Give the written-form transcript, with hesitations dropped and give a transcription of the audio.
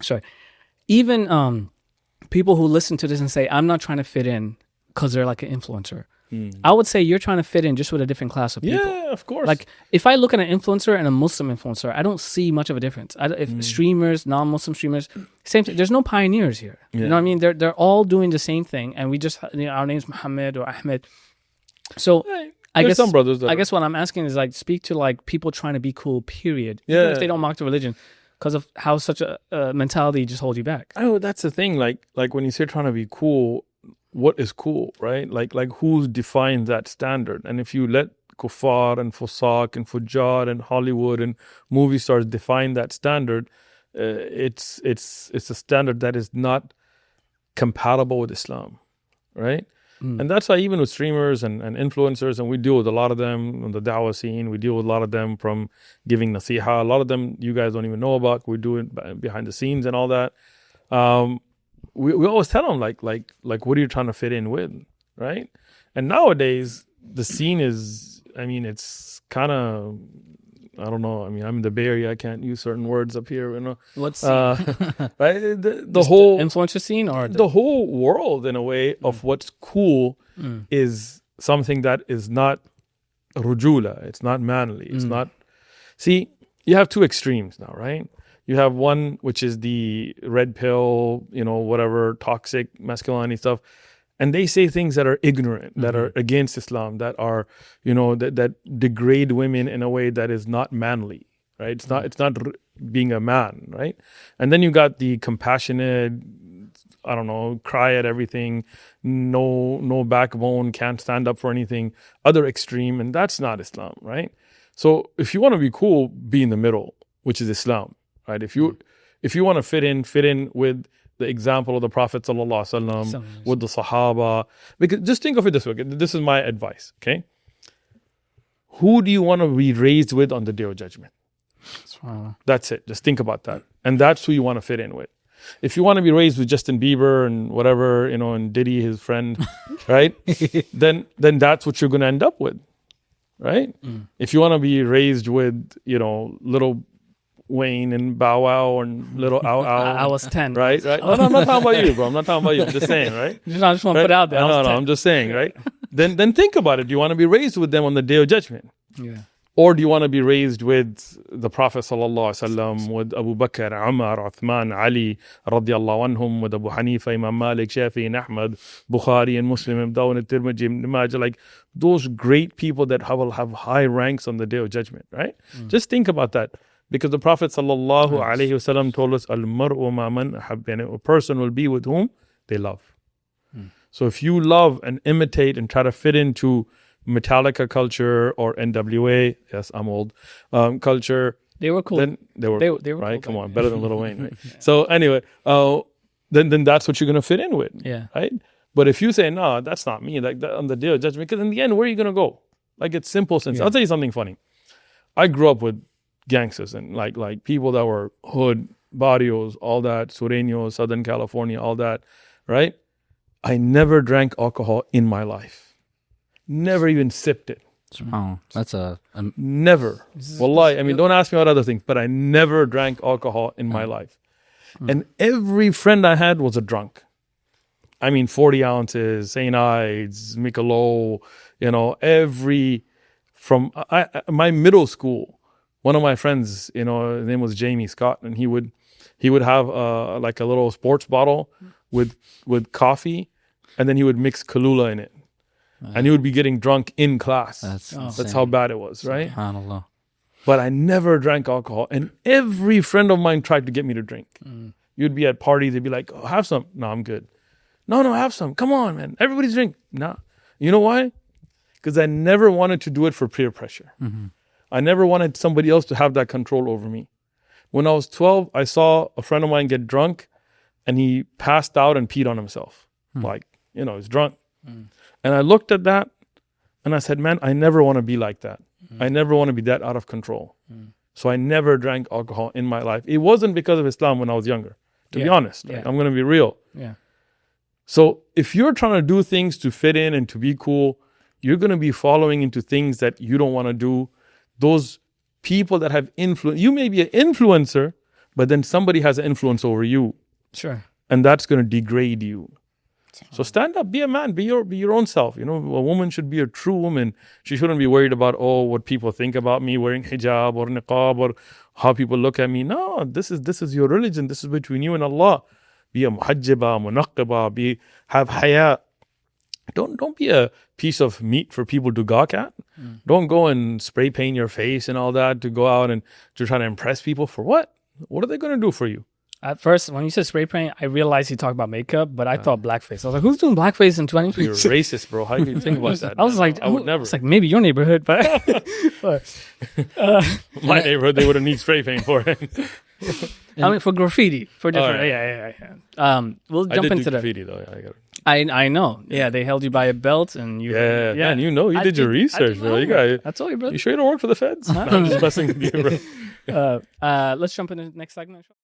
sorry, even people who listen to this and say, I'm not trying to fit in because they're like an influencer. I would say you're trying to fit in just with a different class of people. Yeah, of course. Like if I look at an influencer and a Muslim influencer, I don't see much of a difference. If streamers, non-Muslim streamers, same thing. There's no pioneers here. You know what I mean? They're all doing the same thing, and we just our name's Muhammad or Ahmed. So I guess some brothers. I guess what I'm asking is like speak to like people trying to be cool. Period. Yeah. Even if they don't mock the religion, because of how such a mentality just holds you back. Oh, that's the thing. Like when you say trying to be cool, what is cool, right? Like who defines that standard? And if you let kuffar and fusaq and fujjar and Hollywood and movie stars define that standard, it's a standard that is not compatible with Islam, right? And that's why even with streamers and influencers, and we deal with a lot of them on the da'wah scene, we deal with a lot of them from giving nasiha, a lot of them you guys don't even know about, we do it behind the scenes and all that. We always tell them like what are you trying to fit in with, right? And nowadays the scene is, I mean, it's kind of, I don't know. I mean, I'm in the Bay Area. I can't use certain words up here. You know, What's right? The whole influencer scene or the whole world, in a way, of what's cool is something that is not rujula. It's not manly. It's not. See, you have two extremes now, right? You have one which is the red pill, you know, whatever toxic masculinity stuff. And they say things that are ignorant, that are against Islam, that are, you know, that degrade women in a way that is not manly, right? It's not being a man, right? And then you got the compassionate, I don't know, cry at everything, no backbone, can't stand up for anything, other extreme, and that's not Islam, right? So if you want to be cool, be in the middle, which is Islam, right? If you want to fit in with the example of the Prophet ﷺ, with the Sahaba. Because just think of it this way. This is my advice, okay? Who do you want to be raised with on the Day of Judgment? That's it. Just think about that. And that's who you want to fit in with. If you want to be raised with Justin Bieber and whatever, you know, and Diddy, his friend, right? then that's what you're going to end up with, right? If you want to be raised with, you know, little Wayne and Bow Wow and little Ow Ow. I was 10. Right? No, I'm not talking about you, bro. I'm not talking about you. I'm just saying, right? I just want to put it out there. No, I'm just saying, right? Then think about it. Do you want to be raised with them on the Day of Judgment? Yeah. Or do you want to be raised with the Prophet ﷺ, with Abu Bakr, Umar, Uthman, Ali, radiallahu anhum, with Abu Hanifa, Imam Malik, Shafi, and Ahmad, Bukhari, and Muslim, Ibn Dawud, and Tirmidhi, Ibn Majah, like those great people that will have high ranks on the Day of Judgment, right? Just think about that. Because the Prophet ﷺ told us, Al-mar'u ma man ahabba, a person will be with whom they love. So if you love and imitate and try to fit into Metallica culture or NWA, yes, I'm old, culture. They were cool. Then they were right. Cool, Come on, better than Lil Wayne, right? So anyway, then that's what you're gonna fit in with, right? But if you say no, that's not me, like that, on the Day of Judgment, because in the end, where are you gonna go? Like it's simple sense. I'll tell you something funny. I grew up with gangsters and like people that were hood, barrios, all that, Sureños, Southern California, all that, right? I never drank alcohol in my life. Never even sipped it. Wow, that's never. Wallahi, I mean, don't ask me about other things, but I never drank alcohol in my life. And every friend I had was a drunk. I mean, 40 ounces, St. Ides, Michelob, you know, from my middle school. One of my friends, you know, his name was Jamie Scott, and he would have like a little sports bottle with coffee, and then he would mix Kahlua in it, and he would be getting drunk in class. That's how bad it was, right? SubhanAllah. But I never drank alcohol, and every friend of mine tried to get me to drink. You'd be at parties, they'd be like, "Oh, have some." No, I'm good. No, have some. Come on, man. Everybody's drink. No, you know why? Because I never wanted to do it for peer pressure. I never wanted somebody else to have that control over me. When I was 12, I saw a friend of mine get drunk and he passed out and peed on himself. Like, you know, he's drunk. And I looked at that and I said, man, I never want to be like that. I never want to be that out of control. So I never drank alcohol in my life. It wasn't because of Islam when I was younger, to be honest. Like, I'm going to be real. So if you're trying to do things to fit in and to be cool, you're going to be following into things that you don't want to do. Those people that have influence, you may be an influencer, but then somebody has an influence over you, Sure. and that's going to degrade you. So stand up, be a man, be your own self. You know, a woman should be a true woman. She shouldn't be worried about what people think about me wearing hijab or niqab or how people look at me. No, this is your religion. This is between you and Allah. Be a muhajjaba, munaqqaba, have haya. Don't be a piece of meat for people to gawk at. Don't go and spray paint your face and all that to go out and to try to impress people. For what? What are they going to do for you? At first, when you said spray paint, I realized he talked about makeup, but I thought blackface. I was like, who's doing blackface in 2020? You're racist, bro. How do you think about that? I was like, I would never. It's like maybe your neighborhood, but My neighborhood, they wouldn't need spray paint for it. I mean for graffiti, for different. Yeah. We'll jump into that. Graffiti though. Yeah, I got it. I know. Yeah, they held you by a belt and you. Yeah. Man, you know, you did your research, bro. I told you, brother. You sure you don't work for the feds? No, I'm just messing with you, bro. Let's jump into the next segment.